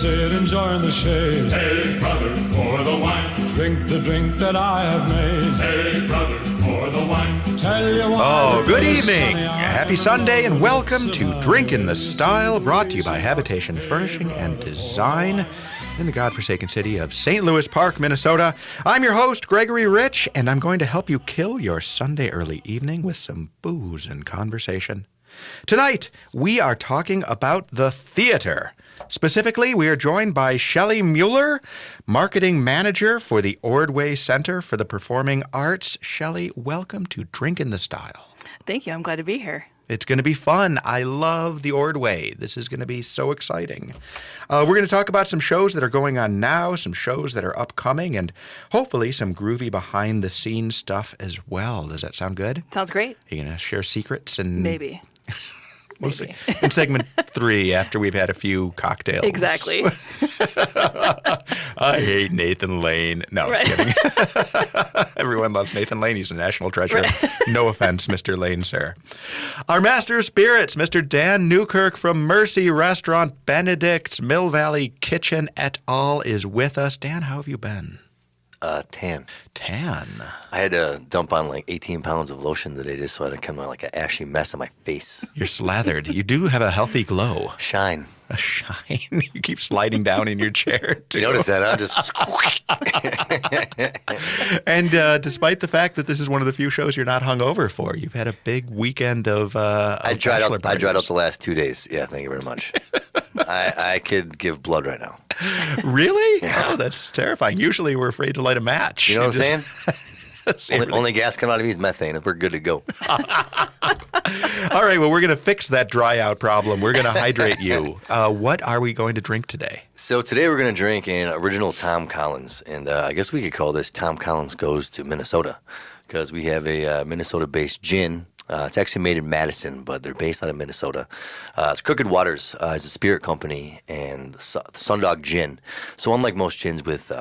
sit, enjoy in the shade. Hey, brother, pour the wine. Drink the drink that I have made. Hey, brother, pour the wine. Tell you what. Oh, good evening. Happy Sunday and welcome to Drink in the Style, brought to you by Habitation Furnishing and Design in the godforsaken city of St. Louis Park, Minnesota. I'm your host, Gregory Rich, and I'm going to help you kill your Sunday early evening with some booze and conversation. Tonight, we are talking about the theater. Specifically, we are joined by Shellae Mueller, marketing manager for the Ordway Center for the Performing Arts. Shellae, welcome to Drink in the Style. Thank you. I'm glad to be here. It's going to be fun. I love the Ordway. This is going to be so exciting. We're going to talk about some shows that are going on now, some shows that are upcoming, and hopefully some groovy behind-the-scenes stuff as well. Does that sound good? Sounds great. Are you going to share secrets? And Maybe. We'll see. In segment 3, after we've had a few cocktails. Exactly. I hate Nathan Lane. No, Right. just kidding. Everyone loves Nathan Lane. He's a national treasure. Right. No offense, Mr. Lane, sir. Our master of spirits, Mr. Dan Newkirk from Mercy Restaurant, Benedict's Mill Valley Kitchen et al. Is with us. Dan, how have you been? Tan. Tan. I had to dump on like 18 pounds of lotion today just so I didn't come out like an ashy mess on my face. You're slathered. You do have a healthy glow. Shine. A shine. You keep sliding down in your chair, too. You notice that? I just And despite the fact that this is one of the few shows you're not hungover for, you've had a big weekend of I dried bachelor out. I dried out parties. the last 2 days. Yeah, thank you very much. I could give blood right now. Really? Yeah. Oh, that's terrifying. Usually we're afraid to light a match. You know what I'm saying? saying? Only gas coming out of me is methane. We're good to go. All right, well, we're going to fix that dry out problem. We're going to hydrate you. What are we going to drink today? So today we're going to drink an original Tom Collins. And I guess we could call this Tom Collins Goes to Minnesota because we have a Minnesota-based gin. It's actually made in Madison, but they're based out of Minnesota. It's Crooked Waters is a spirit company and Sundog Gin. So unlike most gins with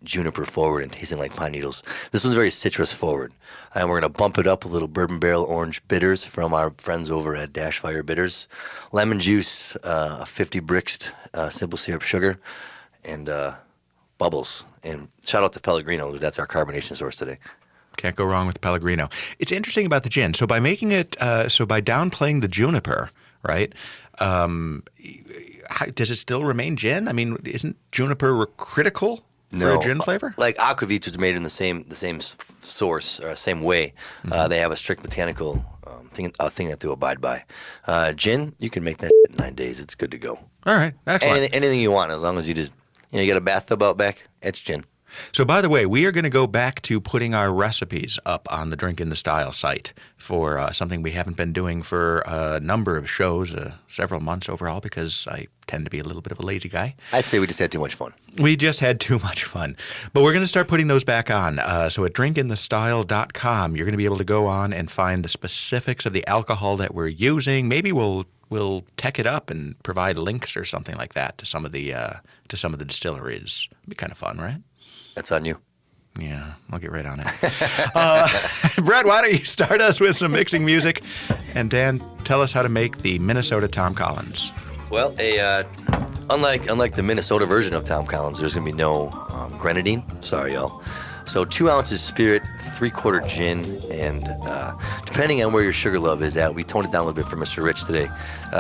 juniper forward and tasting like pine needles, this one's very citrus forward. And we're going to bump it up with a little bourbon barrel orange bitters from our friends over at Dash Fire Bitters. Lemon juice, 50 Brixed simple syrup sugar, and bubbles. And shout out to Pellegrino because that's our carbonation source today. Can't go wrong with Pellegrino. It's interesting about the gin. So by making it, by downplaying the juniper, right? Does it still remain gin? I mean, isn't juniper critical for a gin flavor? Like aquavit is made in the same source or same way. Mm-hmm. They have a strict botanical thing that they abide by. Gin, you can make that in 9 days. It's good to go. All right, excellent. Anything you want, as long as you just you got a bathtub out back. It's gin. So, by the way, we are going to go back to putting our recipes up on the Drink in the Style site for something we haven't been doing for a number of shows, several months overall, because I tend to be a little bit of a lazy guy. I'd say we just had too much fun. We just had too much fun. But we're going to start putting those back on. So at drinkinthestyle.com, you're going to be able to go on and find the specifics of the alcohol that we're using. Maybe we'll tech it up and provide links or something like that to some of the distilleries. It'd be kind of fun, right? That's on you. Yeah, I'll get right on it. Brett, why don't you start us with some mixing music? And Dan, tell us how to make the Minnesota Tom Collins. Well, unlike the Minnesota version of Tom Collins, there's going to be no grenadine. Sorry, y'all. So 2 ounces spirit, 3/4 gin, and depending on where your sugar love is at, we toned it down a little bit for Mr. Rich today.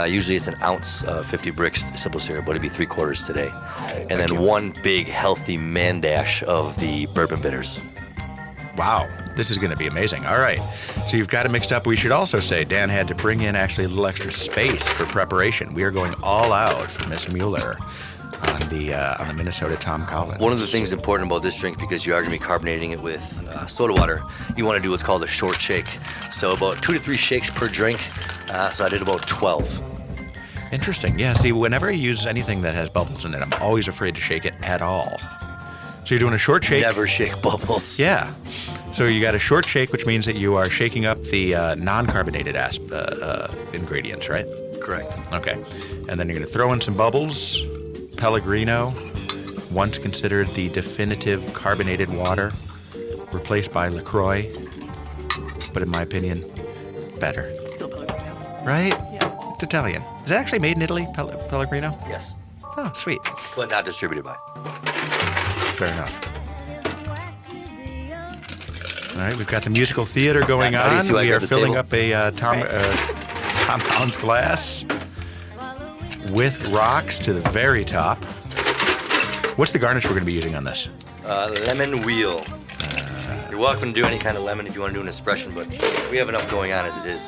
Usually it's an ounce of 50 Brix simple syrup, but it'd be 3/4 today. And then one big healthy man dash of the bourbon bitters. Wow, this is going to be amazing. All right, so you've got it mixed up. We should also say Dan had to bring in actually a little extra space for preparation. We are going all out for Miss Mueller on the Minnesota Tom Collins. One of the things important about this drink, because you are going to be carbonating it with soda water, you want to do what's called a short shake. So about 2 to 3 shakes per drink. So I did about 12. Interesting. Yeah, see, whenever I use anything that has bubbles in it, I'm always afraid to shake it at all. So you're doing a short shake. Never shake bubbles. Yeah. So you got a short shake, which means that you are shaking up the non-carbonated ingredients, right? Correct. Okay. And then you're going to throw in some bubbles. Pellegrino, once considered the definitive carbonated water, replaced by LaCroix, but in my opinion, better. Still Pellegrino. Right? Yeah. It's Italian. Is it actually made in Italy, Pellegrino? Yes. Oh, sweet. but not distributed by. Fair enough. All right, we've got the musical theater going How do you on. see why I We are grabbed the filling table? up a Tom Collins glass with rocks to the very top. What's the garnish we're going to be using on this? Lemon wheel. You're welcome to do any kind of lemon if you want to do an expression, but we have enough going on as it is.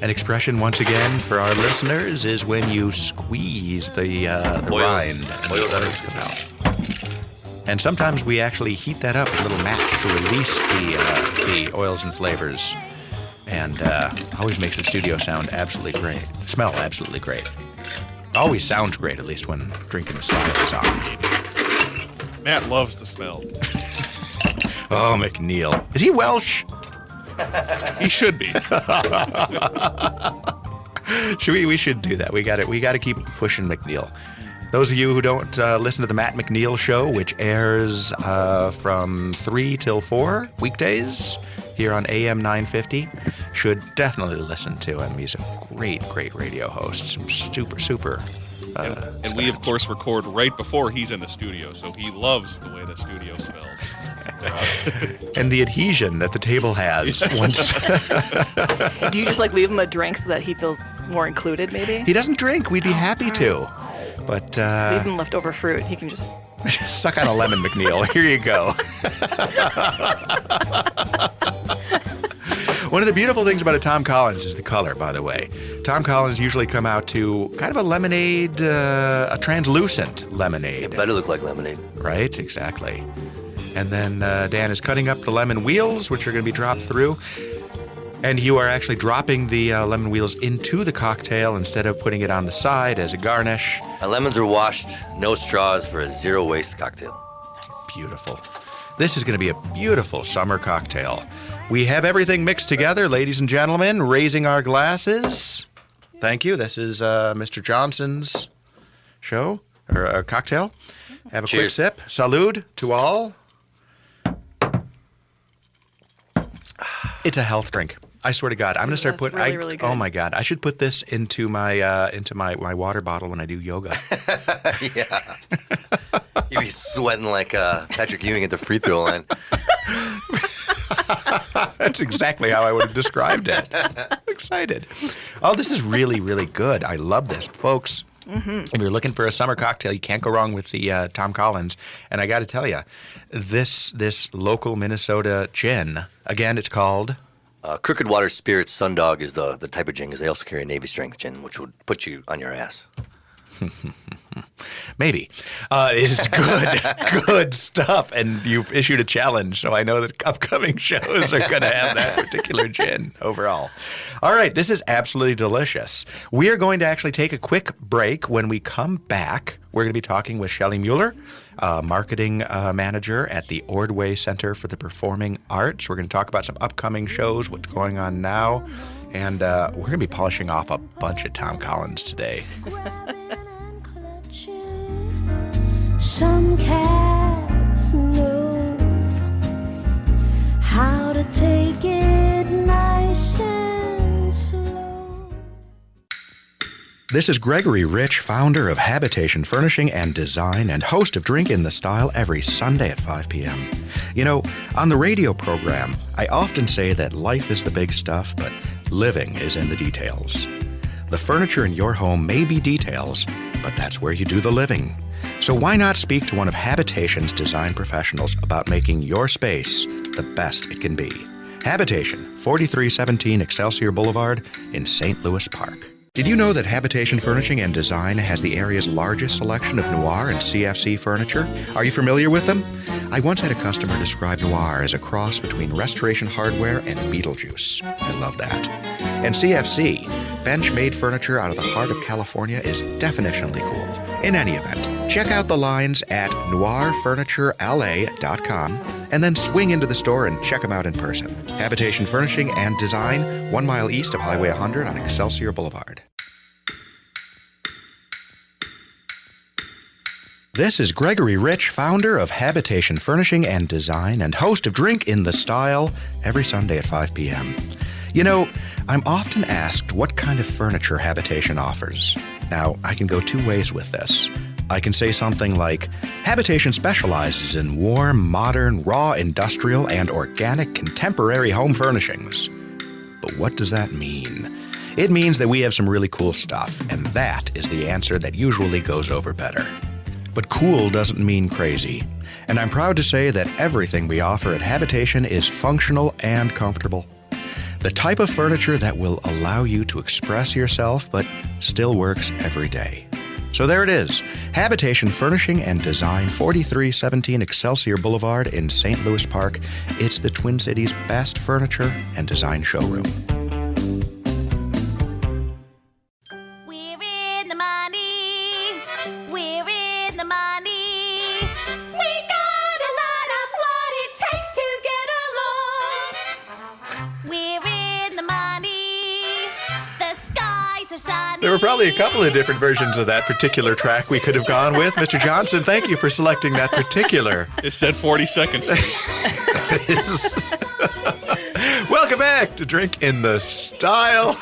An expression, once again, for our listeners, is when you squeeze the Oils. rind and Oils the out of oils come out. And sometimes we actually heat that up with a little match to release the oils and flavors. And always makes the studio sound absolutely great. Smell absolutely great. Always sounds great, at least when Drinking the Style is on. Matt loves the smell. Oh, McNeil. Is he Welsh? He should be. We should do that. We got to keep pushing McNeil. Those of you who don't listen to the Matt McNeil Show, which airs from 3 till 4 weekdays here on AM 950, should definitely listen to him. He's a great radio host. Some super. And we, of course, record right before he's in the studio, so he loves the way the studio smells. And the adhesion that the table has. Once Do you just leave him a drink so that he feels more included, maybe? he doesn't drink, we'd be happy to. But Leave him leftover fruit. He can just... suck on a lemon, McNeil. Here you go. One of the beautiful things about a Tom Collins is the color, by the way. Tom Collins usually come out to kind of a lemonade, a translucent lemonade. It better look like lemonade. Right, exactly. And then Dan is cutting up the lemon wheels, which are going to be dropped through. And you are actually dropping the lemon wheels into the cocktail instead of putting it on the side as a garnish. My lemons are washed, no straws for a zero-waste cocktail. Beautiful. This is going to be a beautiful summer cocktail. We have everything mixed together, ladies and gentlemen, raising our glasses. Thank you. This is Mr. Johnson's show, or cocktail. Have a quick Cheers. sip. Salud to all. It's a health drink. I swear to God, I'm going to start That's putting. really good. Oh my God, I should put this into my water bottle when I do yoga. Yeah. You'd be sweating like Patrick Ewing at the free throw line. That's exactly how I would have described it. Excited. Oh, this is really good. I love this, folks. If you're looking for a summer cocktail, you can't go wrong with the Tom Collins. And I got to tell you, this local Minnesota gin, again, it's called... Crooked Water Spirits Sundog is the type of gin, because they also carry a Navy strength gin, which would put you on your ass. Maybe. It's good stuff. And you've issued a challenge, so I know that upcoming shows are going to have that particular gin overall. All right, this is absolutely delicious. We are going to actually take a quick break. When we come back, we're going to be talking with Shellae Mueller, marketing manager at the Ordway Center for the Performing Arts. We're going to talk about some upcoming shows, what's going on now, and we're going to be polishing off a bunch of Tom Collins today. Some cats know how to take it nice and slow. This is Gregory Rich, founder of Habitation Furnishing and Design and host of Drink in the Style every Sunday at 5 p.m. You know, on the radio program, I often say that life is the big stuff, but living is in the details. The furniture in your home may be details, but that's where you do the living. So why not speak to one of Habitation's design professionals about making your space the best it can be? Habitation, 4317 Excelsior Boulevard in St. Louis Park. Did you know that Habitation Furnishing and Design has the area's largest selection of noir and CFC furniture? Are you familiar with them? I once had a customer describe noir as a cross between Restoration Hardware and Beetlejuice. I love that. And CFC, bench-made furniture out of the heart of California, is definitionally cool. In any event, check out the lines at noirfurniturela.com and then swing into the store and check them out in person. Habitation Furnishing and Design, 1 mile east of Highway 100 on Excelsior Boulevard. This is Gregory Rich, founder of Habitation Furnishing and Design and host of Drink in the Style every Sunday at 5 p.m. You know, I'm often asked what kind of furniture Habitation offers. Now, I can go two ways with this. I can say something like, Habitation specializes in warm, modern, raw, industrial, and organic contemporary home furnishings. But what does that mean? It means that we have some really cool stuff, and that is the answer that usually goes over better. But cool doesn't mean crazy. And I'm proud to say that everything we offer at Habitation is functional and comfortable. The type of furniture that will allow you to express yourself, but still works every day. So there it is, Habitation Furnishing and Design, 4317 Excelsior Boulevard in St. Louis Park. It's the Twin Cities' best furniture and design showroom. We're in the money. We're in the money. We got a lot of what it takes to get along. We're in the money. The skies are sunny. There were probably a couple of different versions of that particular track we could have gone with. Mr. Johnson, thank you for selecting that particular. It said 40 seconds. Welcome back to Drink in the Style,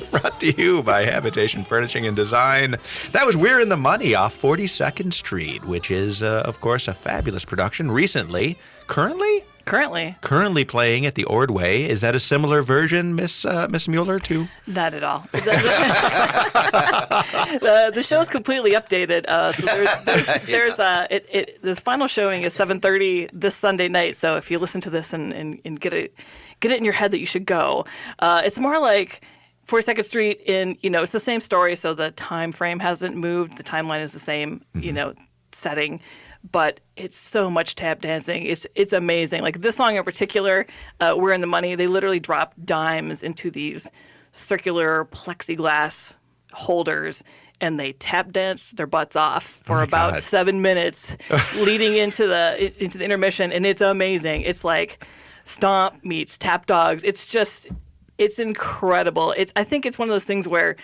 brought to you by Habitation Furnishing and Design. That was We're in the Money off 42nd Street, which is, of course, a fabulous production. Currently playing at the Ordway. Is that a similar version, Miss Mueller, to? Not at all. The show's completely updated. The final showing is 7:30 this Sunday night. So if you listen to this and get it in your head that you should go, it's more like 42nd Street it's the same story. So the time frame hasn't moved. The timeline is the same, setting. But it's so much tap dancing. It's amazing. Like this song in particular, We're in the Money, they literally drop dimes into these circular plexiglass holders and they tap dance their butts off for about 7 minutes leading into the intermission, and it's amazing. It's like Stomp meets Tap Dogs. It's incredible. I think it's one of those things where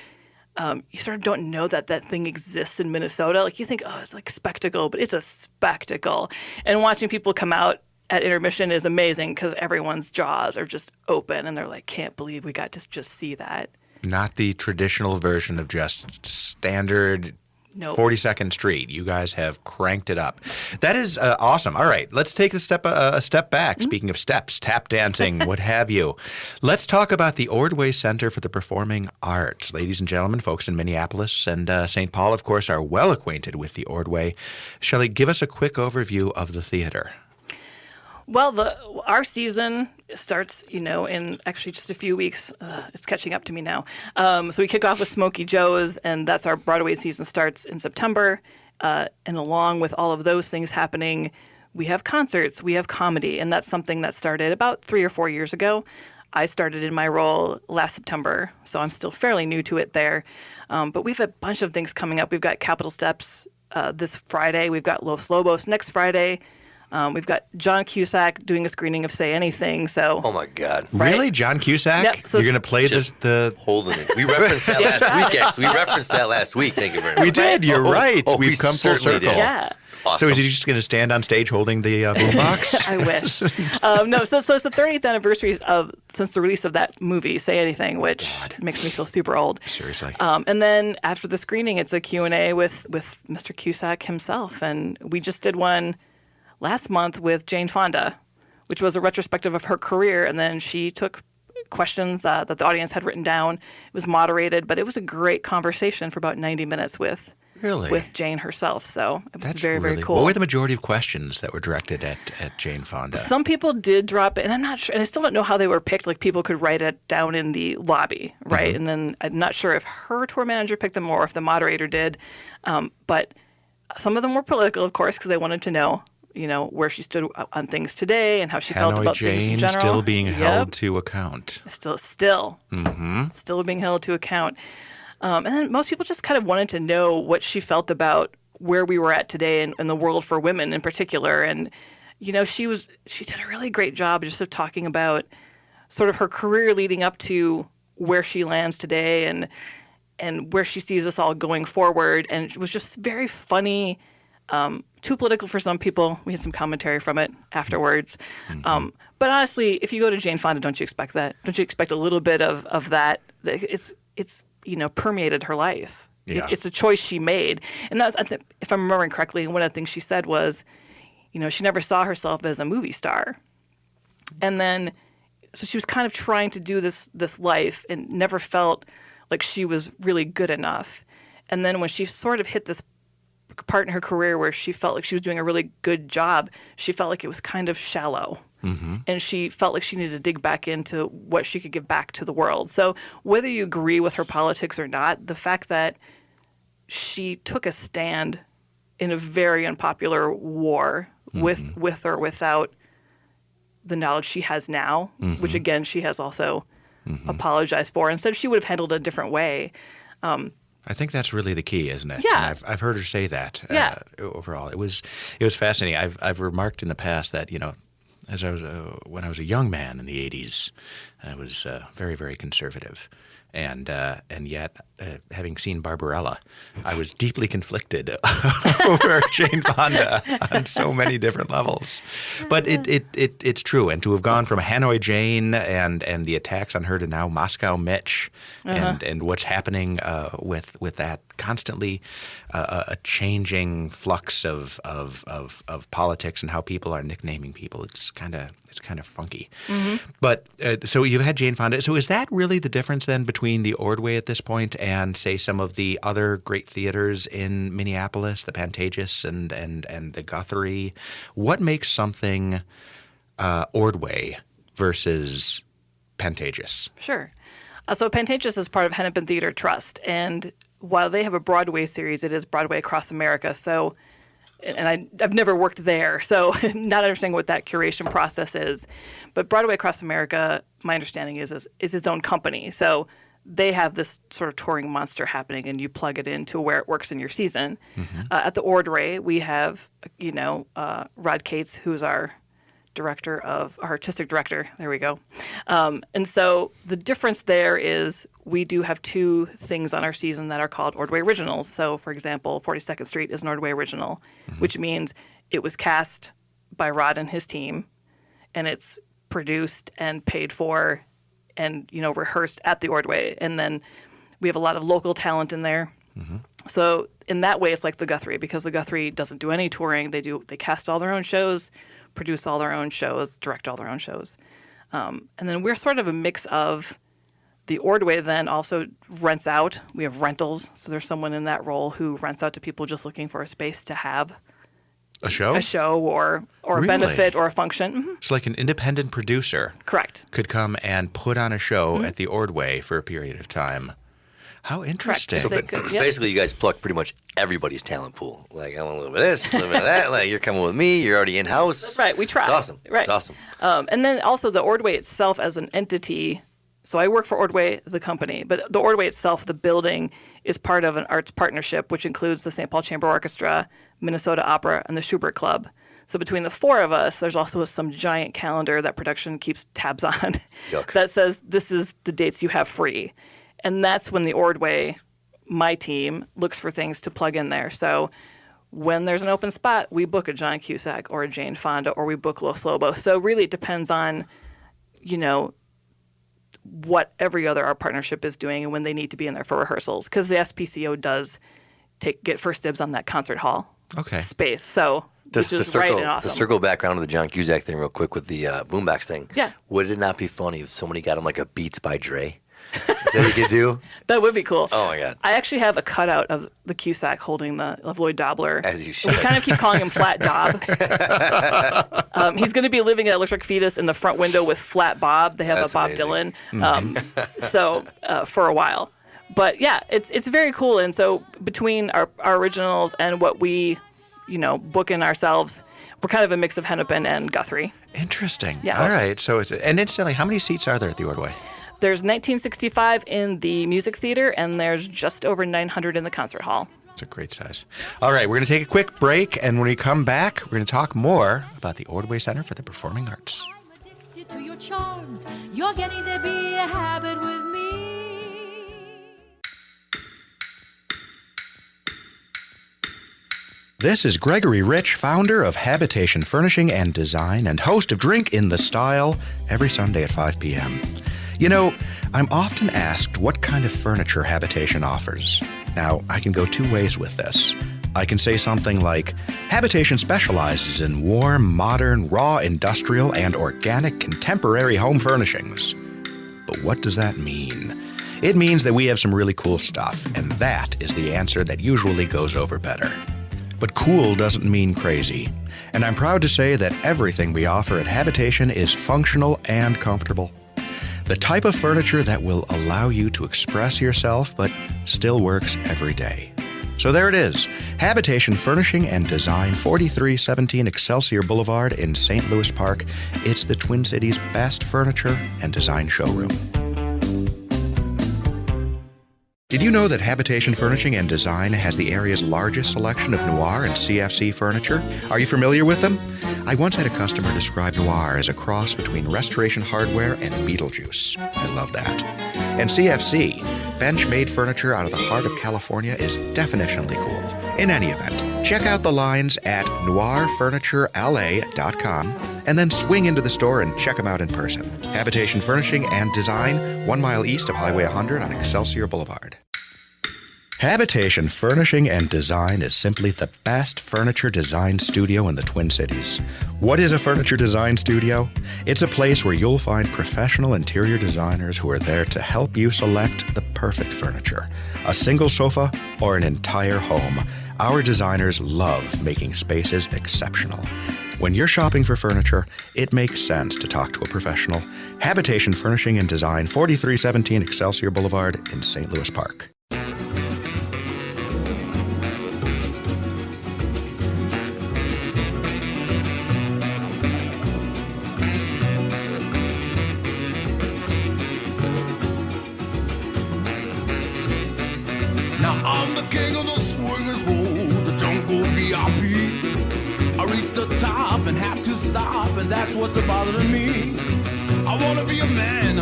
you sort of don't know that thing exists in Minnesota. Like you think, oh, it's like spectacle, but it's a spectacle. And watching people come out at intermission is amazing because everyone's jaws are just open and they're like, can't believe we got to just see that. Not the traditional version of just standard 42nd Street. You guys have cranked it up. That is awesome. All right, let's take a step back. Speaking of steps, tap dancing, what have you. Let's talk about the Ordway Center for the Performing Arts. Ladies and gentlemen, folks in Minneapolis and St. Paul, of course, are well acquainted with the Ordway. Shellae, give us a quick overview of the theater. Well, our season starts, in actually just a few weeks. It's catching up to me now. So we kick off with Smokey Joe's, and that's our Broadway season starts in September. And along with all of those things happening, we have concerts, we have comedy, and that's something that started about 3 or 4 years ago. I started in my role last September, so I'm still fairly new to it there. But we've a bunch of things coming up. We've got Capitol Steps this Friday. We've got Los Lobos next Friday. We've got John Cusack doing a screening of Say Anything. So, oh my God, right? Really, John Cusack? Yep, so you're going to play the holding it. We referenced that last week. Actually, we referenced that last week. Thank you very much. We did. You're right. We've come full circle. Did. Yeah. Awesome. So is he just going to stand on stage holding the boombox? I wish. No, so it's the 30th anniversary since the release of that movie, Say Anything, which makes me feel super old. Seriously. And then after the screening, it's a Q&A with Mr. Cusack himself, and we just did one last month with Jane Fonda, which was a retrospective of her career, and then she took questions that the audience had written down. It was moderated, but it was a great conversation for about 90 minutes with Jane herself. So it was very cool. What were the majority of questions that were directed at Jane Fonda? Some people did drop it, and I'm not sure, and I still don't know how they were picked. Like people could write it down in the lobby, right? Mm-hmm. And then I'm not sure if her tour manager picked them or if the moderator did. But some of them were political, of course, because they wanted to know where she stood on things today and how she felt about things in general. Still being held to account. Still being held to account. And then most people just kind of wanted to know what she felt about where we were at today and the world for women in particular. And, she did a really great job just of talking about sort of her career leading up to where she lands today and where she sees us all going forward. And it was just very funny. Too political for some people. We had some commentary from it afterwards. Mm-hmm. But honestly, if you go to Jane Fonda, don't you expect that? Don't you expect a little bit of that? It's permeated her life. Yeah. It's a choice she made. And that's, if I'm remembering correctly, one of the things she said was, she never saw herself as a movie star. And then, so she was kind of trying to do this life and never felt like she was really good enough. And then when she sort of hit this part in her career where she felt like she was doing a really good job, she felt like it was kind of shallow. Mm-hmm. And she felt like she needed to dig back into what she could give back to the world. So whether you agree with her politics or not, the fact that she took a stand in a very unpopular war with or without the knowledge she has now, which again she has also apologized for and said she would have handled it a different way. I think that's really the key, isn't it? Yeah. And I've heard her say that. Yeah. Overall, it was fascinating. I've remarked in the past that as I was when I was a young man in the '80s, I was very, very conservative. And yet, having seen Barbarella, I was deeply conflicted over Jane Fonda on so many different levels. But it's true. And to have gone from Hanoi Jane and the attacks on her to now Moscow Mitch, and what's happening with that constantly a changing flux of politics and how people are nicknaming people, it's kind of funky. Mm-hmm. But so you've had Jane Fonda. So is that really the difference then between the Ordway at this point and, say, some of the other great theaters in Minneapolis, the Pantages and the Guthrie? What makes something Ordway versus Pantages? Sure. So Pantages is part of Hennepin Theater Trust, and while they have a Broadway series, it is Broadway Across America. So, and I've never worked there, so not understanding what that curation process is. But Broadway Across America, my understanding is its own company. So they have this sort of touring monster happening, and you plug it into where it works in your season. Mm-hmm. At the Ordway, we have, Rod Cates, who's our artistic director. There we go. And so the difference there is we do have two things on our season that are called Ordway Originals. So, for example, 42nd Street is an Ordway Original, which means it was cast by Rod and his team, and it's produced and paid for and, rehearsed at the Ordway. And then we have a lot of local talent in there. Mm-hmm. So in that way, it's like the Guthrie, because the Guthrie doesn't do any touring. They cast all their own shows, produce all their own shows, direct all their own shows. And then we're sort of a mix of the Ordway then also rents out. We have rentals. So there's someone in that role who rents out to people just looking for a space to have a show or a benefit or a function. Mm-hmm. So like an independent producer Correct. could come and put on a show at the Ordway for a period of time. How interesting. So basically, you guys pluck pretty much everybody's talent pool. Like, I want a little bit of this, a little bit of that. Like, you're coming with me. You're already in-house. That's right. We try. It's awesome. Right. It's awesome. And then also the Ordway itself as an entity. So I work for Ordway, the company, but the Ordway itself, the building, is part of an arts partnership, which includes the St. Paul Chamber Orchestra, Minnesota Opera, and the Schubert Club. So between the four of us, there's also some giant calendar that production keeps tabs on that says this is the dates you have free. And that's when the Ordway, my team, looks for things to plug in there. So when there's an open spot, we book a John Cusack or a Jane Fonda, or we book Los Lobos. So really it depends on, what every other art partnership is doing and when they need to be in there for rehearsals, because the SPCO does get first dibs on that concert hall space. So which is right and awesome. To circle back around to the John Cusack thing real quick with the boombox thing. Yeah. Would it not be funny if somebody got him like a Beats by Dre that he could do? That would be cool. Oh my God. I actually have a cutout of the Cusack holding of Lloyd Dobler. As you should. We kind of keep calling him Flat Dob. He's going to be living at Electric Fetus in the front window with Flat Bob. They have That's a Bob amazing. Dylan. For a while. But yeah, it's very cool. And so between our originals and what we, book in ourselves, we're kind of a mix of Hennepin and Guthrie. Interesting. Yeah. All right. So and incidentally, how many seats are there at the Ordway? There's 1965 in the music theater, and there's just over 900 in the concert hall. It's a great size. All right, we're going to take a quick break, and when we come back, we're going to talk more about the Ordway Center for the Performing Arts. I'm addicted to your charms. You're getting to be a habit with me. This is Gregory Rich, founder of Habitation Furnishing and Design and host of Drink in the Style every Sunday at 5 p.m. I'm often asked what kind of furniture Habitation offers. Now, I can go two ways with this. I can say something like, Habitation specializes in warm, modern, raw, industrial, and organic contemporary home furnishings. But what does that mean? It means that we have some really cool stuff, and that is the answer that usually goes over better. But cool doesn't mean crazy. And I'm proud to say that everything we offer at Habitation is functional and comfortable. The type of furniture that will allow you to express yourself but still works every day. So there it is, Habitation Furnishing and Design, 4317 Excelsior Boulevard in St. Louis Park. It's the Twin Cities' best furniture and design showroom. Did you know that Habitation Furnishing and Design has the area's largest selection of noir and CFC furniture? Are you familiar with them? I once had a customer describe noir as a cross between Restoration Hardware and Beetlejuice. I love that. And CFC, bench-made furniture out of the heart of California, is definitionally cool. In any event, check out the lines at noirfurniturela.com and then swing into the store and check them out in person. Habitation Furnishing and Design, 1 mile east of Highway 100 on Excelsior Boulevard. Habitation Furnishing and Design is simply the best furniture design studio in the Twin Cities. What is a furniture design studio? It's a place where you'll find professional interior designers who are there to help you select the perfect furniture. A single sofa or an entire home. Our designers love making spaces exceptional. When you're shopping for furniture, it makes sense to talk to a professional. Habitation Furnishing and Design, 4317 Excelsior Boulevard in St. Louis Park. Now I'm the king of the swingers road, the jungle VIP. I reach the top and have to stop, and that's what's bothering me. I wanna be a man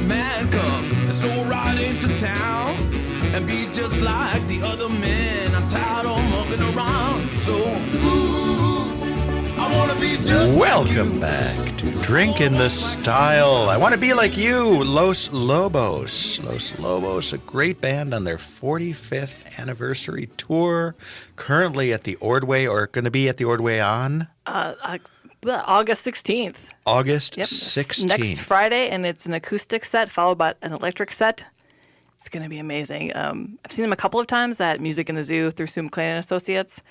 cub, and stroll right into town, and be just like the other men. I'm tired of mucking around, so ooh, I wanna be just Welcome back to Drink in the Style. I want to be like you, Los Lobos. Los Lobos, a great band on their 45th anniversary tour. Currently at the Ordway, or going to be at the Ordway on? August 16th. August Yep. 16th. Next Friday, and it's an acoustic set followed by an electric set. It's going to be amazing. I've seen them a couple of times at Music in the Zoo through Sue McLean and Associates.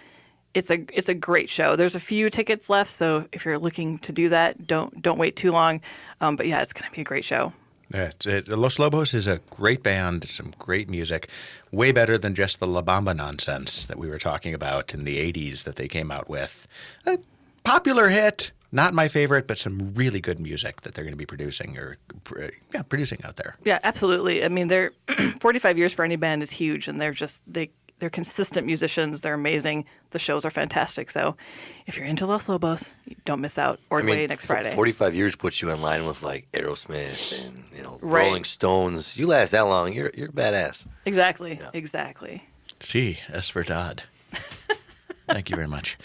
It's a great show. There's a few tickets left, so if you're looking to do that, don't wait too long. But yeah, it's going to be a great show. Yeah, Los Lobos is a great band, some great music, way better than just the La Bamba nonsense that we were talking about in the 80s that they came out with. A popular hit, not my favorite, but some really good music that they're going to be producing out there. Yeah, absolutely. I mean, they're 45 years for any band is huge, and they're consistent musicians. They're amazing. The shows are fantastic. So if you're into Los Lobos, don't miss out. Ordway next Friday. 45 years puts you in line with like Aerosmith and Right. Rolling Stones. You last that long, you're badass. Exactly. Yeah. Exactly. Sí, es verdad. Thank you very much.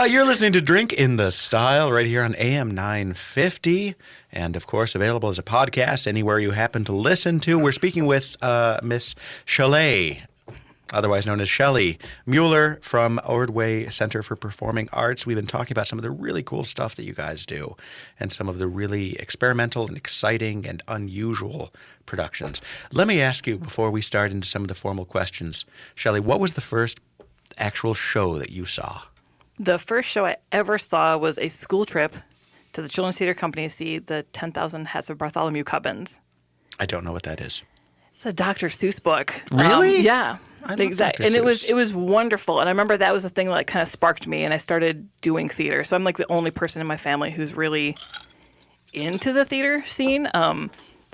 You're listening to Drink in the Style right here on AM 950, and of course available as a podcast anywhere you happen to listen to. We're speaking with Miss Shellae, otherwise known as Shellae Mueller from Ordway Center for Performing Arts. We've been talking about some of the really cool stuff that you guys do and some of the really experimental and exciting and unusual productions. Let me ask you, before we start into some of the formal questions, Shellae, what was the first actual show that you saw? The first show I ever saw was a school trip to the Children's Theater Company to see the 10,000 Hats of Bartholomew Cubbins. I don't know what that is. It's a Dr. Seuss book. Really? Yeah. I love Exactly. Dr. And Seuss. it was wonderful. And I remember that was the thing that like kind of sparked me, and I started doing theater. So I'm like the only person in my family who's really into the theater scene.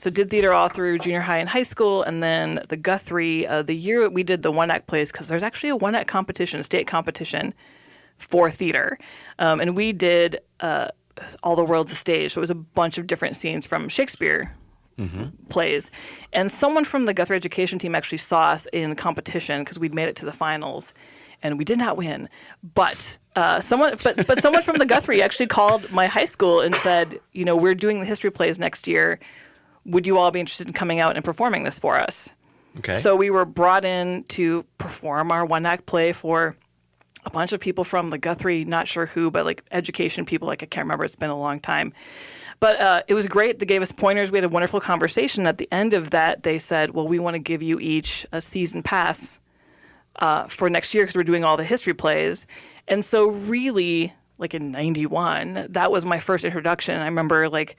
So did theater all through junior high and high school, and then the Guthrie, the year we did the one-act plays, because there's actually a one-act competition, a state competition for theater. And we did All the World's a Stage. So it was a bunch of different scenes from Shakespeare plays. And someone from the Guthrie education team actually saw us in competition because we'd made it to the finals, and we did not win. But someone from the Guthrie actually called my high school and said, we're doing the history plays next year. Would you all be interested in coming out and performing this for us? Okay. So we were brought in to perform our one-act play for a bunch of people from the Guthrie, not sure who, but like education people. Like I can't remember. It's been a long time. But it was great. They gave us pointers. We had a wonderful conversation. At the end of that, they said, well, we want to give you each a season pass for next year because we're doing all the history plays. And so really, like in 91, that was my first introduction. I remember like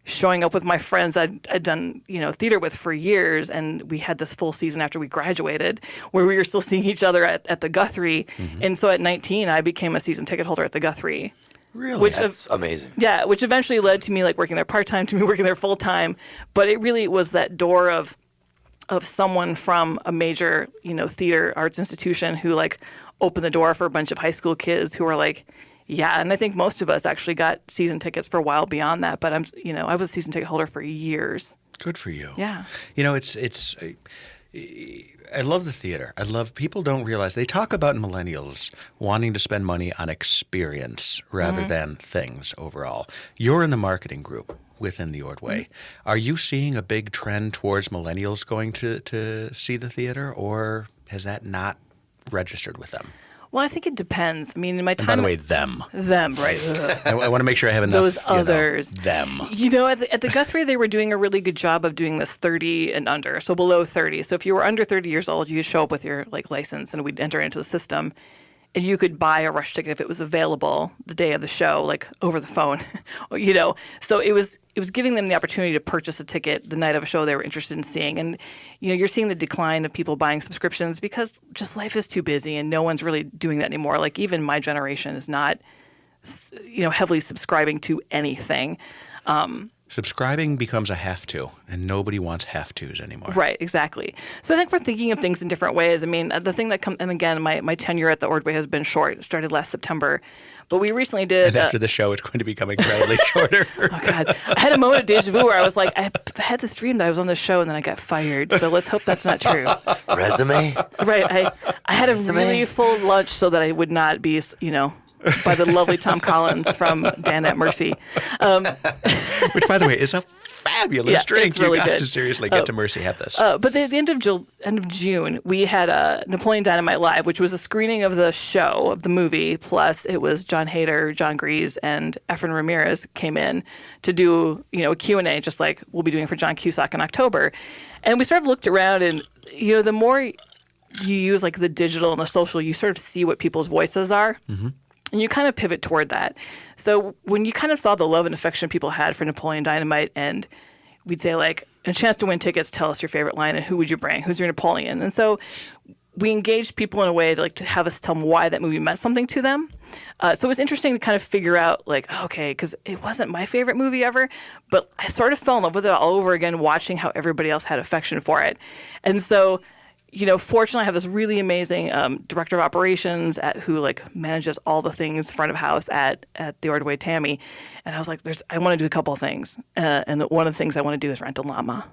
showing up with my friends I'd done, theater with for years. And we had this full season after we graduated where we were still seeing each other at the Guthrie. Mm-hmm. And so at 19, I became a season ticket holder at the Guthrie. Really? That's amazing. Yeah, which eventually led to me like working there part-time, to me working there full-time. But it really was that door of someone from a major, theater arts institution who like opened the door for a bunch of high school kids who were like, yeah. And I think most of us actually got season tickets for a while beyond that. But I was a season ticket holder for years. Good for you. Yeah. I love the theater. People don't realize they talk about millennials wanting to spend money on experience rather Mm-hmm. than things overall. You're in the marketing group within the Ordway. Mm-hmm. Are you seeing a big trend towards millennials going to see the theater, or has that not registered with them? Well, I think it depends. I mean, in my time. And by the way, them. Them, right. I want to make sure I have enough. Those others. Them. At the Guthrie, they were doing a really good job of doing this 30 and under, so below 30. So if you were under 30 years old, you could show up with your like license, and we'd enter into the system, and you could buy a rush ticket if it was available the day of the show, like over the phone, So it was giving them the opportunity to purchase a ticket the night of a show they were interested in seeing. And, you're seeing the decline of people buying subscriptions because just life is too busy and no one's really doing that anymore. Like even my generation is not, heavily subscribing to anything. Subscribing becomes a have to, and nobody wants have tos anymore. Right, exactly. So I think we're thinking of things in different ways. I mean, the thing that comes, and again, my tenure at the Ordway has been short. It started last September. But we recently did. And after the show, it's going to become incredibly shorter. Oh, God. I had a moment of deja vu where I was like, I had this dream that I was on the show and then I got fired. So let's hope that's not true. Resume? Right. I had a really full lunch so that I would not be, by the lovely Tom Collins from Dan at Mercy. Which, by the way, is a fabulous drink. It's really you guys good. Seriously, get to Mercy. Have this. But the end of June, we had Napoleon Dynamite Live, which was a screening of the show, of the movie, plus it was John Hader, John Grease, and Efren Ramirez came in to do, a Q&A, just like we'll be doing for John Cusack in October. And we sort of looked around and, the more you use like the digital and the social, you sort of see what people's voices are. Mm-hmm. And you kind of pivot toward that. So when you kind of saw the love and affection people had for Napoleon Dynamite, and we'd say like, a chance to win tickets, tell us your favorite line and who would you bring? Who's your Napoleon? And so we engaged people in a way to have us tell them why that movie meant something to them. So it was interesting to kind of figure out like, okay, because it wasn't my favorite movie ever, but I sort of fell in love with it all over again, watching how everybody else had affection for it. And so fortunately, I have this really amazing director of operations who manages all the things front of house at the Ordway Tammy, and I was like, I want to do a couple of things, and one of the things I want to do is rent a llama.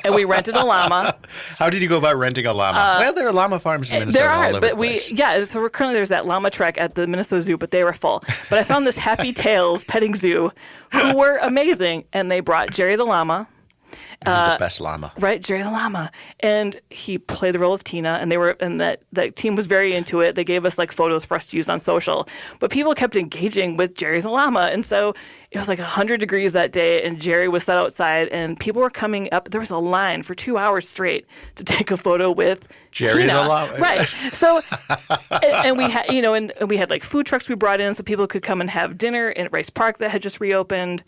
And we rented a llama. How did you go about renting a llama? Well, there are llama farms in Minnesota. There are, all over but the place. so we're currently there's that llama trek at the Minnesota Zoo, but they were full. But I found this Happy Tales petting zoo, who were amazing, and they brought Jerry the llama. He's the best llama. Right, Jerry the llama. And he played the role of Tina, and that team was very into it. They gave us photos for us to use on social. But people kept engaging with Jerry the llama. And so it was 100 degrees that day, and Jerry was set outside, and people were coming up. There was a line for 2 hours straight to take a photo with Jerry Tina. the llama. Right. So, and we had, and we had food trucks we brought in so people could come and have dinner in Rice Park that had just reopened.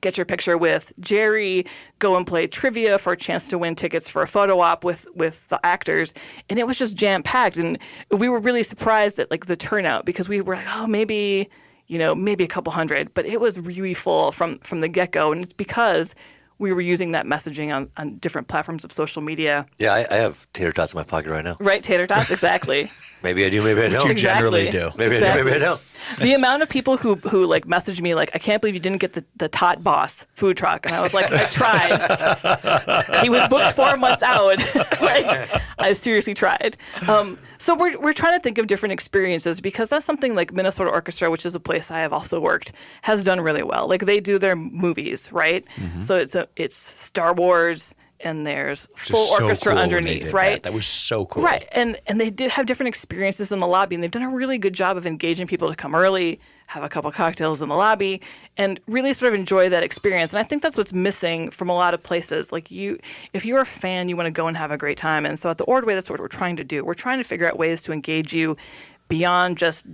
Get your picture with Jerry, go and play trivia for a chance to win tickets for a photo op with the actors. And it was just jam-packed. And we were really surprised at the turnout because we were like, oh, maybe a couple hundred. But it was really full from the get-go. And it's because we were using that messaging on different platforms of social media. Yeah, I have tater tots in my pocket right now. Right, tater tots, exactly. Maybe I do, maybe I don't. You generally do. Maybe I do, maybe I don't. The amount of people who messaged me I can't believe you didn't get the Tot Boss food truck, and I was like, I tried. He was booked 4 months out. I seriously tried. So we're trying to think of different experiences because that's something like Minnesota Orchestra, which is a place I have also worked, has done really well. They do their movies, right? Mm-hmm. So it's Star Wars, and there's Which full is so orchestra cool when they underneath, did right? That was so cool. Right, and they did have different experiences in the lobby, and they've done a really good job of engaging people to come early, have a couple cocktails in the lobby, and really sort of enjoy that experience. And I think that's what's missing from a lot of places. Like if you're a fan, you want to go and have a great time. And so at the Ordway, that's what we're trying to do. We're trying to figure out ways to engage you beyond just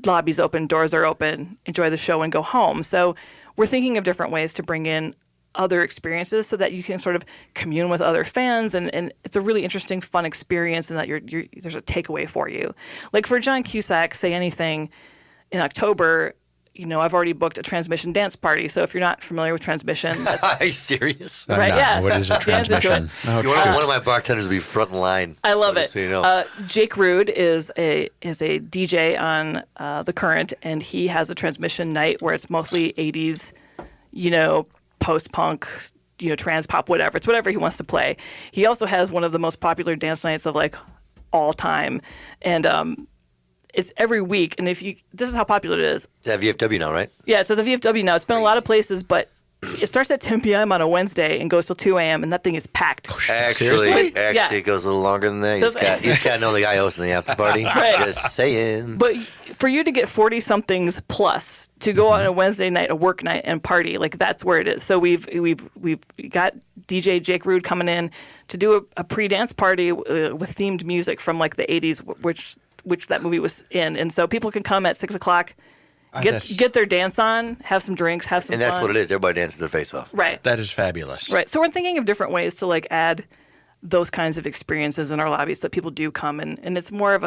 lobbies open, doors are open, enjoy the show and go home. So we're thinking of different ways to bring in other experiences so that you can sort of commune with other fans, and it's a really interesting, fun experience, and that there's a takeaway for you. Like for John Cusack, Say Anything in October, I've already booked a transmission dance party. So if you're not familiar with transmission, that's, Are you serious? right? No. Yeah. What is a Dance into it. transmission? Oh, One of my bartenders will be front in line. I love it. So you know. Jake Rude is a DJ on The Current, and he has a transmission night where it's mostly 80s, post-punk, trans pop, whatever. It's whatever he wants to play. He also has one of the most popular dance nights of like all time, and it's every week. And this is how popular it is. It's at VFW now, right? Yeah, it's at the VFW now. It's been a lot of places, but it starts at 10 p.m. on a Wednesday and goes till 2 a.m. and that thing is packed. Actually, Yeah. it goes a little longer than that. He's got to know the guy hosting the after party. Right. Just saying. But for you to get 40-somethings plus to go on a Wednesday night, a work night, and party, like that's where it is. So we've got DJ Jake Rude coming in to do a pre-dance party with themed music from like the 80s, which that movie was in. And so people can come at 6 o'clock, get their dance on, have some drinks, have some And that's fun. what it is. Everybody dances their face off. Right. That is fabulous. Right. So we're thinking of different ways to like add those kinds of experiences in our lobbies that people do come, and it's more of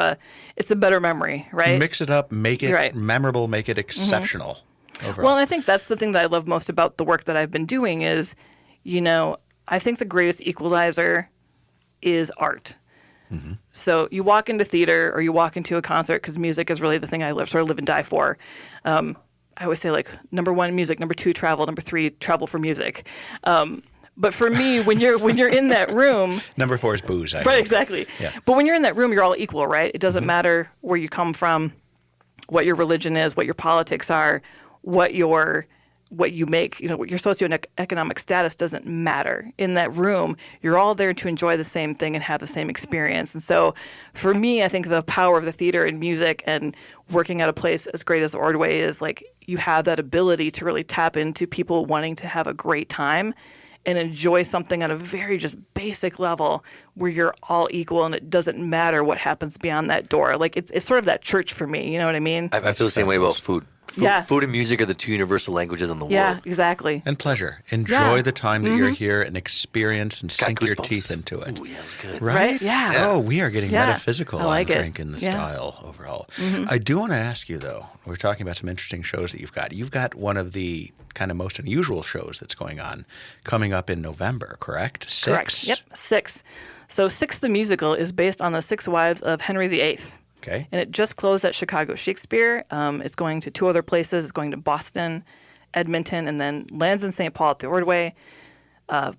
it's a better memory, right? Mix it up, make it Right. memorable, make it exceptional. Overall. Well, and I think that's the thing that I love most about the work that I've been doing is, I think the greatest equalizer is art. Mm-hmm. So you walk into theater or you walk into a concert, because music is really the thing I live and die for. I always say like number 1, music, number 2, travel, number 3, travel for music. But for me, when you're in that room, number 4 is booze. I right, hope. exactly. Yeah. But when you're in that room, you're all equal, right? It doesn't matter where you come from, what your religion is, what your politics are, what you make, what your socioeconomic status doesn't matter. In that room, you're all there to enjoy the same thing and have the same experience. And so for me, I think the power of the theater and music and working at a place as great as Ordway is like you have that ability to really tap into people wanting to have a great time and enjoy something on a very just basic level where you're all equal and it doesn't matter what happens beyond that door. Like it's sort of that church for me, you know what I mean? I feel the same way about food. Yeah. Food and music are the 2 universal languages in the Yeah, world. exactly. And pleasure. Enjoy Yeah. the time that you're here and experience and Got sink your goosebumps. teeth into it. Ooh, yeah, it was good. Right? Yeah. Oh, we are getting Yeah. metaphysical I like on it. Drink in the Yeah. Style overall. I do want to ask you, though, we're talking about some interesting shows that you've got. You've got one of the kind of most unusual shows that's going on coming up in November, correct? 6? Correct. Yep, 6. So 6 the musical is based on the 6 wives of Henry VIII. Okay. And it just closed at Chicago Shakespeare. It's going to 2 other places. It's going to Boston, Edmonton, and then lands in St. Paul at the Ordway.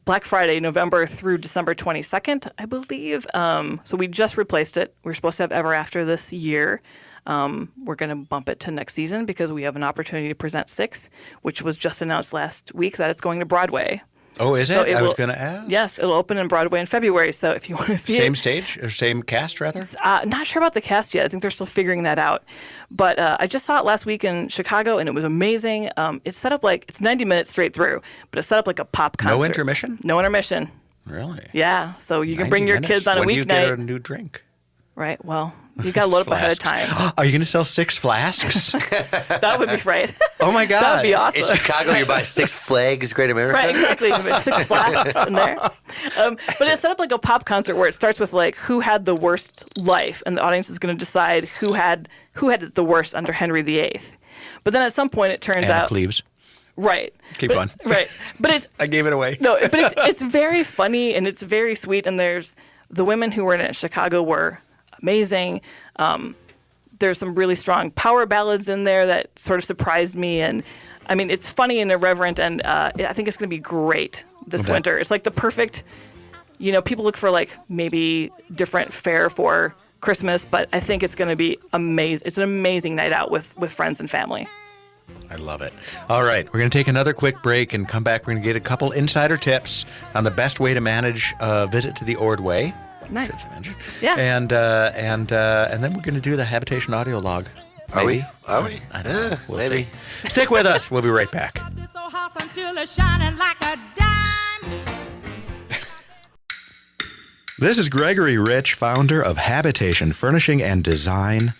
Black Friday, November through December 22nd, I believe. So we just replaced it. We're supposed to have Ever After this year. We're going to bump it to next season because we have an opportunity to present 6, which was just announced last week that it's going to Broadway. Oh, is So it? I was will- going to ask. Yes, it'll open in Broadway in February. So if you want to see Same it. stage or same cast, rather? Not sure about the cast yet. I think they're still figuring that out. But I just saw it last week in Chicago, and it was amazing. It's set up like it's 90 minutes straight through, but it's set up like a pop concert. No intermission? No intermission. Really? Yeah. So you can 90 bring your minutes. kids on a When do you get weeknight. a new drink? Right. Well, you got to load up ahead of Flasks. time. Are you going to sell 6 flasks? That would be right. Oh, my God. That would be awesome. In Chicago, you buy 6 Flags Great America. Right, exactly. There's 6 flasks in there. But it's set up like a pop concert where it starts with like who had the worst life, and the audience is going to decide who had it the worst under Henry VIII. But then at some point it turns Anna out Cleves. right. Keep going. Right. But it's I gave it away. no, but it's very funny and it's very sweet. And there's the women who were in it in Chicago were amazing. There's some really strong power ballads in there that sort of surprised me. And I mean, it's funny and irreverent. And I think it's going to be great this Okay. winter. It's like the perfect, people look for like maybe different fare for Christmas, but I think it's going to be amazing. It's an amazing night out with friends and family. I love it. All right, we're going to take another quick break and come back. We're going to get a couple insider tips on the best way to manage a visit to the Ordway. Nice. Yeah. Yeah. And then we're going to do the habitation audio log. Are we? Maybe? Are we? I don't know. We'll maybe. see. Stick with us. We'll be right back. This old house until it's shining like a dime. This is Gregory Rich, founder of Habitation Furnishing and Design.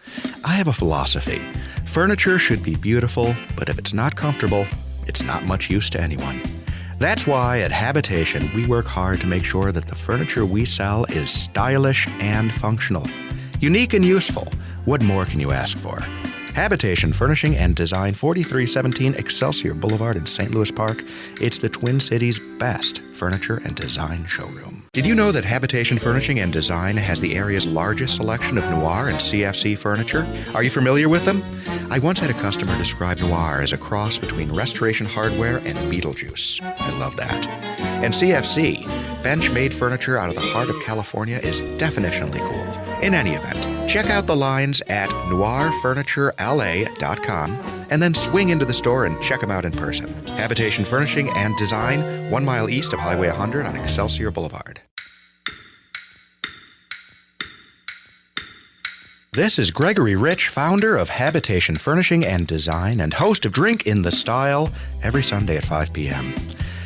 I have a philosophy. Furniture should be beautiful, but if it's not comfortable, it's not much use to anyone. That's why at Habitation, we work hard to make sure that the furniture we sell is stylish and functional. Unique and useful. What more can you ask for? Habitation Furnishing and Design, 4317 Excelsior Boulevard in St. Louis Park. It's the Twin Cities' best furniture and design showroom. Did you know that Habitation Furnishing and Design has the area's largest selection of noir and CFC furniture? Are you familiar with them? I once had a customer describe noir as a cross between Restoration Hardware and Beetlejuice. I love that. And CFC, bench-made furniture out of the heart of California, is definitionally cool. In any event, check out the lines at noirfurniturela.com and then swing into the store and check them out in person. Habitation Furnishing and Design, 1 mile east of Highway 100 on Excelsior Boulevard. This is Gregory Rich, founder of Habitation Furnishing and Design and host of Drink in the Style every Sunday at 5 p.m.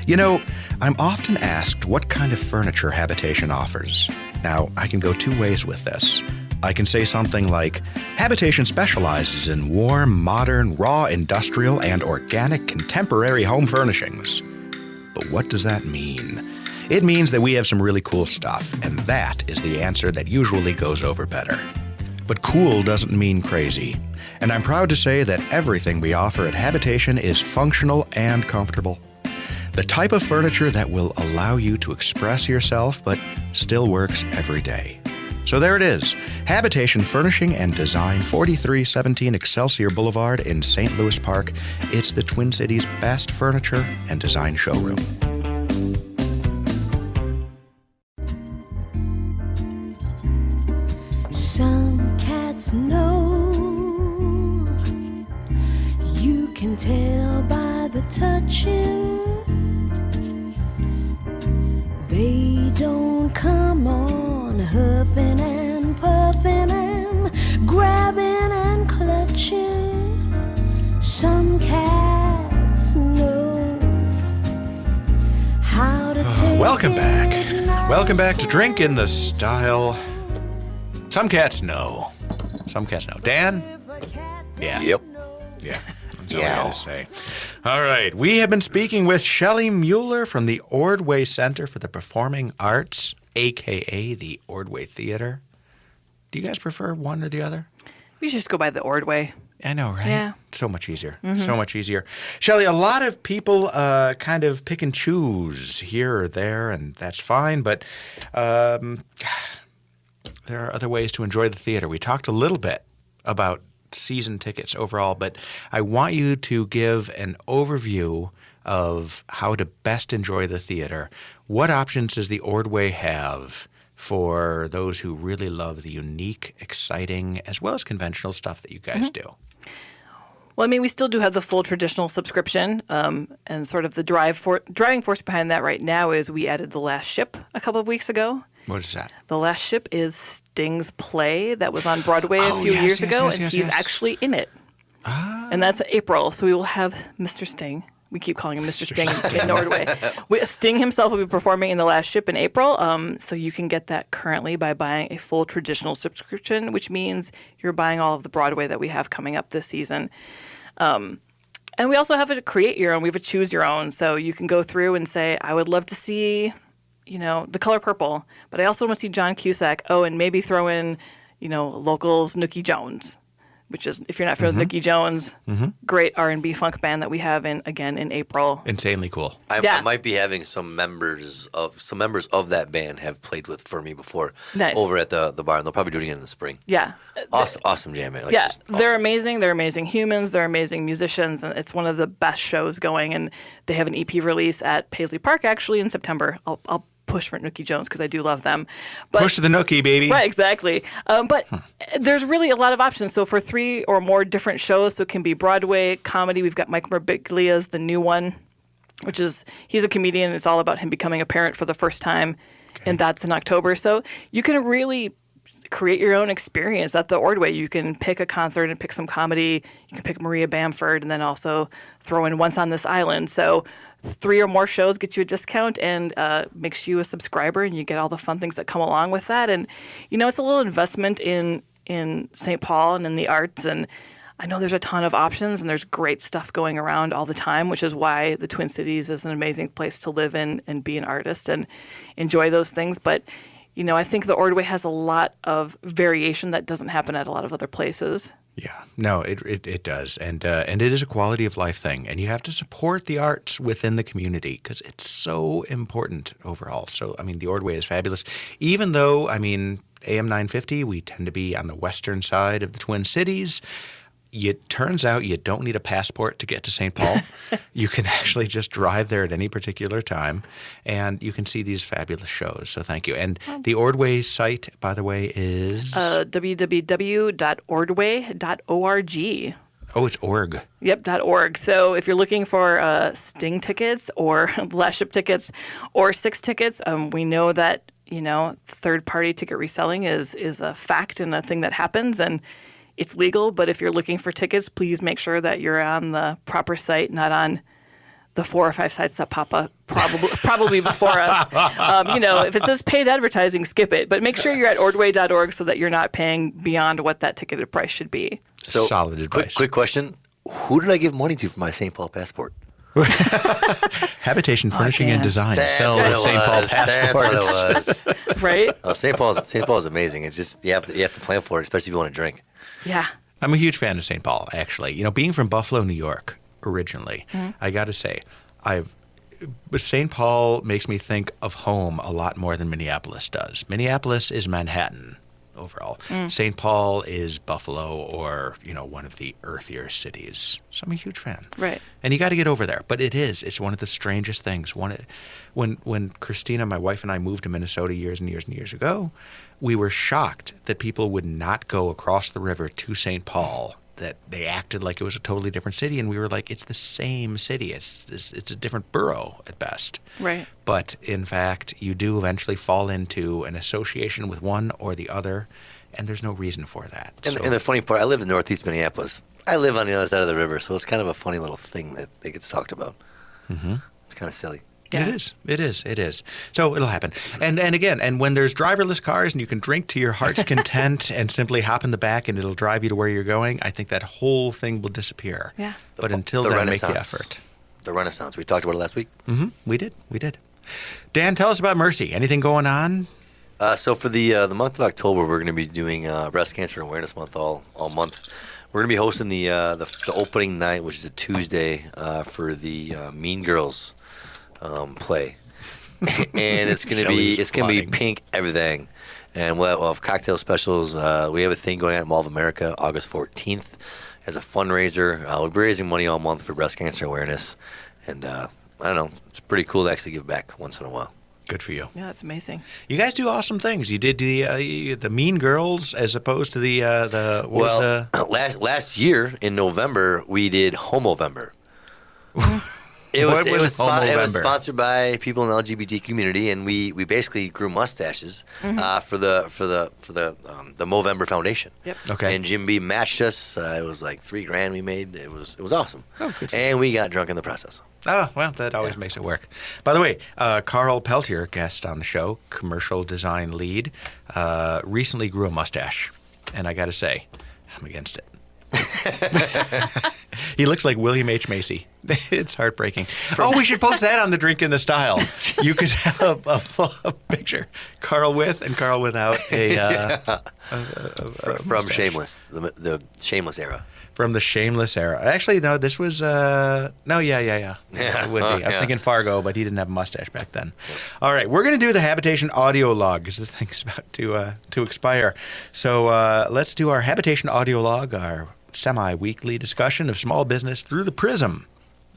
You know, I'm often asked what kind of furniture Habitation offers. Now, I can go two ways with this. I can say something like, Habitation specializes in warm, modern, raw, industrial, and organic contemporary home furnishings. But what does that mean? It means that we have some really cool stuff, and that is the answer that usually goes over better. But cool doesn't mean crazy. And I'm proud to say that everything we offer at Habitation is functional and comfortable. The type of furniture that will allow you to express yourself but still works every day. So there it is, Habitation Furnishing and Design, 4317 Excelsior Boulevard in St. Louis Park. It's the Twin Cities' best furniture and design showroom. Some cats know, you can tell by the touching. They don't come on huffing and puffing and grabbing and clutching. Some cats know how to take Welcome back. it nice Welcome back to Drink in the Style. Some cats know. Some cats know. Dan? Yeah. Yep. Yeah. That's all I gotta say. All right. We have been speaking with Shellae Mueller from the Ordway Center for the Performing Arts, a.k.a. the Ordway Theater. Do you guys prefer one or the other? We should just go by the Ordway. I know, right? Yeah. So much easier. So much easier. Shellae, a lot of people kind of pick and choose here or there, and that's fine, but there are other ways to enjoy the theater. We talked a little bit about season tickets overall, but I want you to give an overview of how to best enjoy the theater. What options does the Ordway have for those who really love the unique, exciting, as well as conventional stuff that you guys do? Well, I mean, we still do have the full traditional subscription, and sort of the driving force behind that right now is we added The Last Ship a couple of weeks ago. What is that? The Last Ship is Sting's play that was on Broadway a few years ago, and he's actually in it. And that's April, so we will have Mr. Sting. We keep calling him Mr. Sting in Ordway. Sting himself will be performing in The Last Ship in April, so you can get that currently by buying a full traditional subscription, which means you're buying all of the Broadway that we have coming up this season. And we also have a create your own. We have a choose your own, so you can go through and say, I would love to see, The Color Purple, but I also want to see John Cusack. Oh, and maybe throw in, locals Nookie Jones, which is, if you're not familiar with Nookie Jones, great R&B funk band that we have in April. Insanely cool. I might be having some members of that band have played for me before. Nice. Over at the bar, and they'll probably do it again in the spring. Yeah. Awesome jam, man. Yeah, just they're awesome. amazing. They're amazing humans. They're amazing musicians, and it's one of the best shows going. And they have an EP release at Paisley Park actually in September. I'll push for Nookie Jones because I do love them. But, Push the nookie, baby. Right, exactly. But there's really a lot of options. So for 3 or more different shows, so it can be Broadway, comedy. We've got Mike Mirbiglia's The New One, which is, he's a comedian. It's all about him becoming a parent for the first time. And that's in October. So you can really create your own experience at the Ordway. You can pick a concert and pick some comedy. You can pick Maria Bamford and then also throw in Once on This Island. So 3 or more shows get you a discount and makes you a subscriber, and you get all the fun things that come along with that. And, it's a little investment in St. Paul and in the arts. And I know there's a ton of options and there's great stuff going around all the time, which is why the Twin Cities is an amazing place to live in and be an artist and enjoy those things. But I think the Ordway has a lot of variation that doesn't happen at a lot of other places. Yeah, no, it does, and it is a quality of life thing, and you have to support the arts within the community because it's so important overall. So, the Ordway is fabulous, even though, AM 950, we tend to be on the western side of the Twin Cities. It turns out you don't need a passport to get to St. Paul. You can actually just drive there at any particular time, and you can see these fabulous shows. So thank you. And the Ordway site, by the way, is? www.ordway.org. Oh, it's org. Yep, .org. So if you're looking for Sting tickets or Last Ship tickets or Six tickets, we know that, third-party ticket reselling is a fact and a thing that happens, and it's legal, but if you're looking for tickets, please make sure that you're on the proper site, not on the 4 or 5 sites that pop up probably before us. If it says paid advertising, skip it. But make sure you're at ordway.org so that you're not paying beyond what that ticketed price should be. So, solid advice. Quick question. Who did I give money to for my St. Paul passport? Habitation, Furnishing, and Design sells what it St. Paul was. passports. That's what it was. Right? St. Paul is amazing. It's just you have to plan for it, especially if you want to drink. Yeah. I'm a huge fan of St. Paul, actually. Being from Buffalo, New York, originally, I got to say, St. Paul makes me think of home a lot more than Minneapolis does. Minneapolis is Manhattan overall. St. Paul is Buffalo or, one of the earthier cities. So I'm a huge fan. Right. And you got to get over there. But it's one of the strangest things. When Christina, my wife, and I moved to Minnesota years and years and years ago, we were shocked that people would not go across the river to St. Paul, that they acted like it was a totally different city. And we were like, it's the same city. It's a different borough at best. Right. But in fact, you do eventually fall into an association with one or the other, and there's no reason for that. And the funny part, I live in northeast Minneapolis. I live on the other side of the river, so it's kind of a funny little thing that gets talked about. Mm-hmm. It's kind of silly. Yeah. It is. So it'll happen. And again, when there's driverless cars and you can drink to your heart's content and simply hop in the back and it'll drive you to where you're going, I think that whole thing will disappear. Yeah. But until then, make the effort. The Renaissance. We talked about it last week. Mm-hmm. We did. Dan, tell us about Mercy. Anything going on? So for the month of October, we're going to be doing Breast Cancer Awareness Month all month. We're going to be hosting the opening night, which is a Tuesday, for the Mean Girls play, and it's going to be pink everything, and we'll have cocktail specials. We have a thing going on at Mall of America August 14th as a fundraiser. We'll be raising money all month for breast cancer awareness, and I don't know, it's pretty cool to actually give back once in a while. Good for you. Yeah, that's amazing. You guys do awesome things. You did the Mean Girls as opposed to the last year in November we did Homovember. It was sponsored by people in the LGBT community, and we basically grew mustaches for the Movember Foundation. Yep. Okay. And Jim B matched us. It was like $3,000 we made. It was awesome. Oh, good. And we got drunk in the process. Oh, well, that always makes it work. By the way, Carl Peltier, guest on the show, commercial design lead, recently grew a mustache, and I got to say, I'm against it. He looks like William H. Macy. It's heartbreaking. We should post that on the Drink in the Style. You could have a picture, Carl with and Carl without from Shameless, the Shameless era. From the Shameless era. Actually, no, this was yeah. It would be. I was thinking Fargo, but he didn't have a mustache back then. All right, we're going to do the Habitation audio log because the thing's about to expire. So let's do our Habitation audio log, our semi-weekly discussion of small business through the prism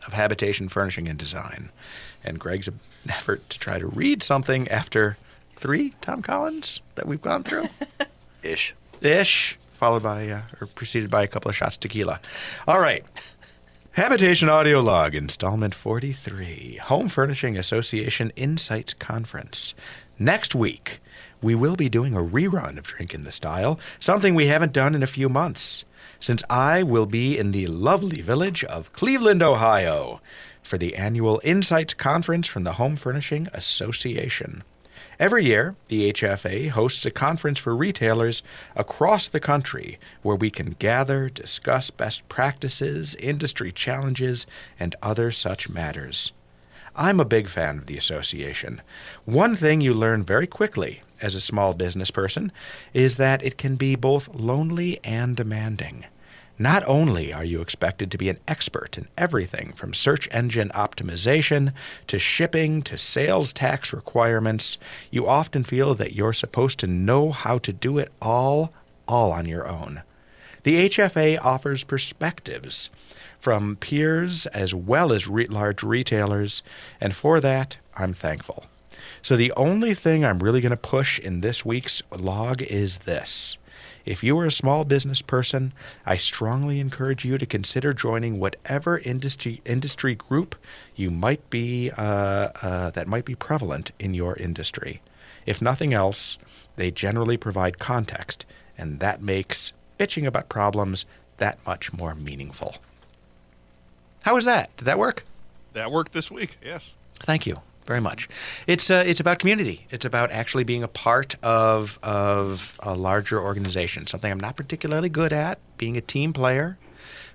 of habitation, furnishing, and design. and Greg's effort to try to read something after 3 Tom Collins that we've gone through. Ish, followed by, or preceded by a couple of shots tequila. All right. Habitation Audio Log, Installment 43, Home Furnishing Association Insights Conference. Next week, we will be doing a rerun of Drink in the Style, something we haven't done in a few months, since I will be in the lovely village of Cleveland, Ohio, for the annual Insights Conference from the Home Furnishing Association. Every year, the HFA hosts a conference for retailers across the country where we can gather, discuss best practices, industry challenges, and other such matters. I'm a big fan of the association. One thing you learn very quickly as a small business person is that it can be both lonely and demanding. Not only are you expected to be an expert in everything from search engine optimization to shipping to sales tax requirements, you often feel that you're supposed to know how to do it all on your own. The HFA offers perspectives from peers as well as large retailers, and for that, I'm thankful. So the only thing I'm really going to push in this week's log is this. If you are a small business person, I strongly encourage you to consider joining whatever industry group you might be that might be prevalent in your industry. If nothing else, they generally provide context, and that makes bitching about problems that much more meaningful. How was that? Did that work? That worked this week, yes. Thank you very much. It's about community. It's about actually being a part of a larger organization, something I'm not particularly good at, being a team player.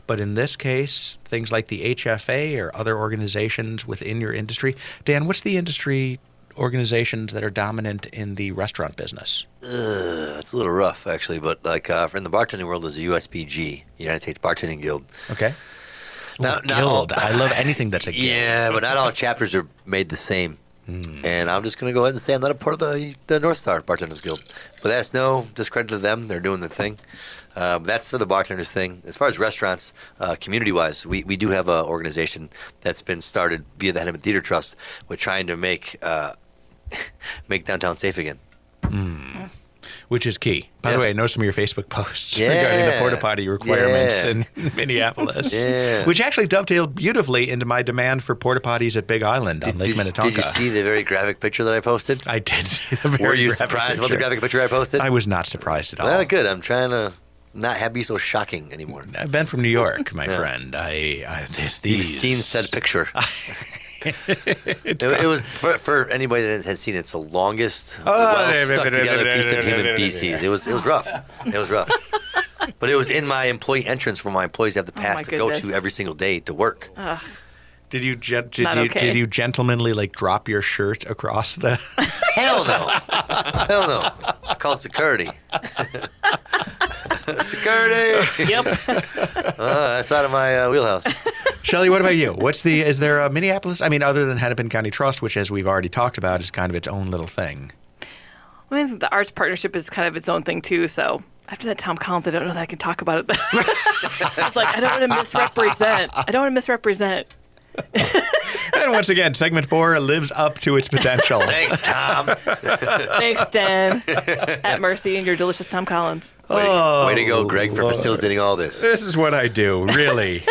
But in this case, things like the HFA or other organizations within your industry. Dan, what's the industry organizations that are dominant in the restaurant business? It's a little rough, actually, but like in the bartending world, there's a USBG, United States Bartending Guild. Okay. Not guild. I love anything that's a guild. Yeah, but not all chapters are made the same. And I'm just going to go ahead and say I'm not a part of the North Star Bartenders Guild. But that's no discredit to them. They're doing their thing. That's for the bartenders thing. As far as restaurants, community-wise, we do have an organization that's been started via the Hennepin Theater Trust with trying to make downtown safe again. Which is key. By the way, I know some of your Facebook posts regarding the porta potty requirements in Minneapolis, which actually dovetailed beautifully into my demand for porta potties at Big Island on Lake Minnetonka. Did you see the very graphic picture that I posted? I did see the very graphic picture. Were you surprised about the graphic picture I posted? I was not surprised at all. Well, good. I'm trying to not be so shocking anymore. I've been from New York, my friend. You've seen said picture. It was for anybody that has seen it, it's the longest well stuck together piece of human feces. It was rough. It was rough. But it was in my employee entrance where my employees have to pass to go to every single day to work. Did you gentlemanly like drop your shirt across the? Hell no. Hell no. I called security. Security. Yep. That's out of my wheelhouse. Shellae, what about you? Is there a Minneapolis? I mean, other than Hennepin County Trust, which, as we've already talked about, is kind of its own little thing. I mean, the arts partnership is kind of its own thing too. So after that Tom Collins, I don't know that I can talk about it. I was like, I don't want to misrepresent. And once again, segment 4 lives up to its potential. Thanks, Tom. Thanks, Dan. At Mercy and your delicious Tom Collins. Way to go, Greg, for facilitating all this. This is what I do, really.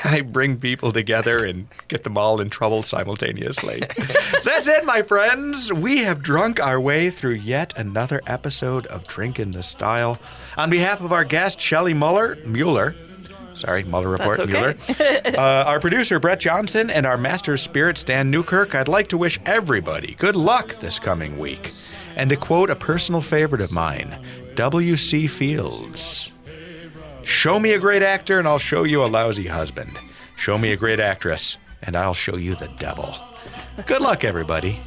I bring people together and get them all in trouble simultaneously. That's it, my friends. We have drunk our way through yet another episode of Drink in the Style. On behalf of our guest, Shellae Mueller. Sorry, Mueller Report, okay. Mueller. Our producer, Brett Johnson, and our master of spirits, Dan Newkirk, I'd like to wish everybody good luck this coming week. And to quote a personal favorite of mine, W.C. Fields, show me a great actor and I'll show you a lousy husband. Show me a great actress and I'll show you the devil. Good luck, everybody.